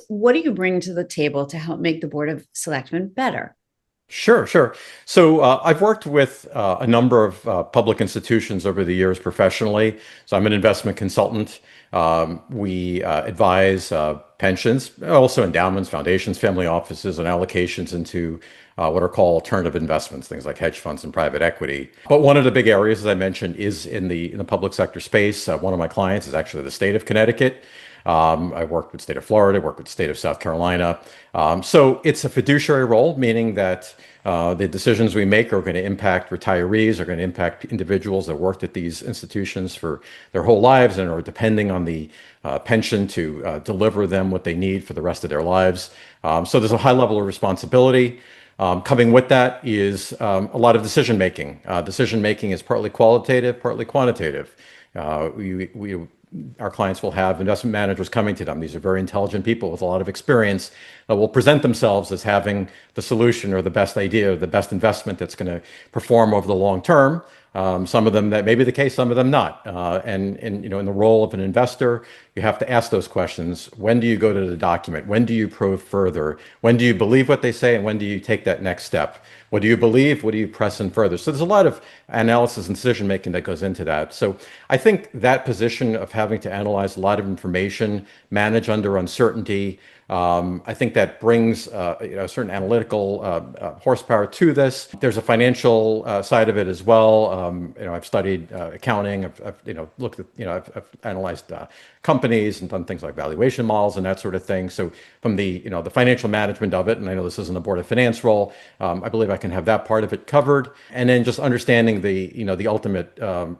what do you bring to the table to help make the Board of Selectmen better? Sure, sure. So I've worked with a number of public institutions over the years professionally. So I'm an investment consultant. We advise pensions, also endowments, foundations, family offices, and allocations into what are called alternative investments, things like hedge funds and private equity. But one of the big areas, as I mentioned, is in the public sector space. One of my clients is actually the state of Connecticut. I worked with the state of Florida, worked with the state of South Carolina. So it's a fiduciary role, meaning that the decisions we make are going to impact retirees, are going to impact individuals that worked at these institutions for their whole lives and are depending on the pension to deliver them what they need for the rest of their lives. So there's a high level of responsibility. Coming with that is a lot of decision making. Decision making is partly qualitative, partly quantitative. Our clients will have investment managers coming to them. These are very intelligent people with a lot of experience that will present themselves as having the solution or the best idea or the best investment that's going to perform over the long term. Some of them that may be the case, some of them not. And in the role of an investor, you have to ask those questions. When do you go to the document? When do you probe further? When do you believe what they say? And when do you take that next step? What do you believe? What do you press in further? So there's a lot of analysis and decision making that goes into that. So I think that position of having to analyze a lot of information, manage under uncertainty, I think that brings a certain analytical horsepower to this. There's a financial side of it as well. I've studied accounting. I've looked at I've analyzed companies and done things like valuation models and that sort of thing. So from the financial management of it, and I know this isn't a Board of Finance role, I believe I can have that part of it covered. And then just understanding the ultimate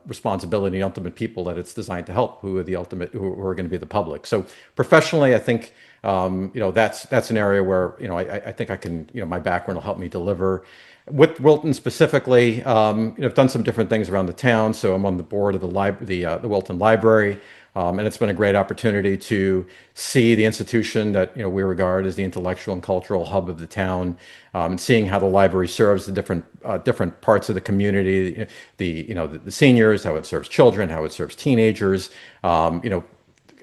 responsibility, the ultimate people that it's designed to help, who are going to be the public. So professionally, I think. That's an area where I think I can my background will help me deliver. With Wilton specifically, I've done some different things around the town. So I'm on the board of the Wilton Library, and it's been a great opportunity to see the institution that we regard as the intellectual and cultural hub of the town, and seeing how the library serves the different parts of the community, the seniors, how it serves children, how it serves teenagers.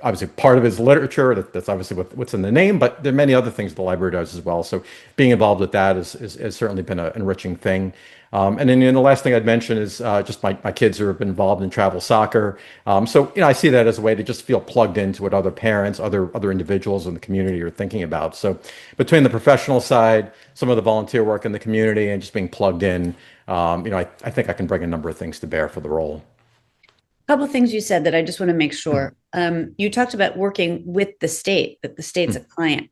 Obviously, part of it is literature. That's obviously what's in the name, but there are many other things the library does as well. So being involved with that has certainly been an enriching thing. And then the last thing I'd mention is just my kids who have been involved in travel soccer. So I see that as a way to just feel plugged into what other parents, other individuals in the community are thinking about. So between the professional side, some of the volunteer work in the community, and just being plugged in, I think I can bring a number of things to bear for the role. Couple of things you said that I just want to make sure. You talked about working with the state, that the state's a client.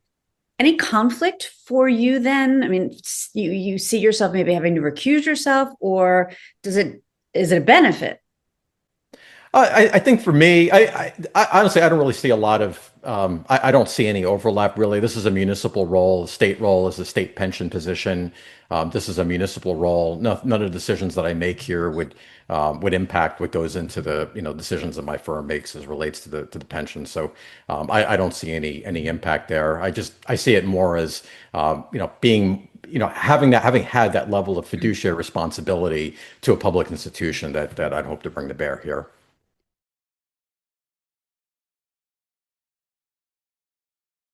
Any conflict for you then? I mean, you see yourself maybe having to recuse yourself, or is it a benefit? I think for me, I honestly, I don't really see a lot of, I don't see any overlap really. This is a municipal role. The state role is a state pension position. This is a municipal role. None of the decisions that I make here would impact what goes into the decisions that my firm makes as relates to the pension. So I don't see any impact there. I see it more as being having had that level of fiduciary responsibility to a public institution that I'd hope to bring to bear here.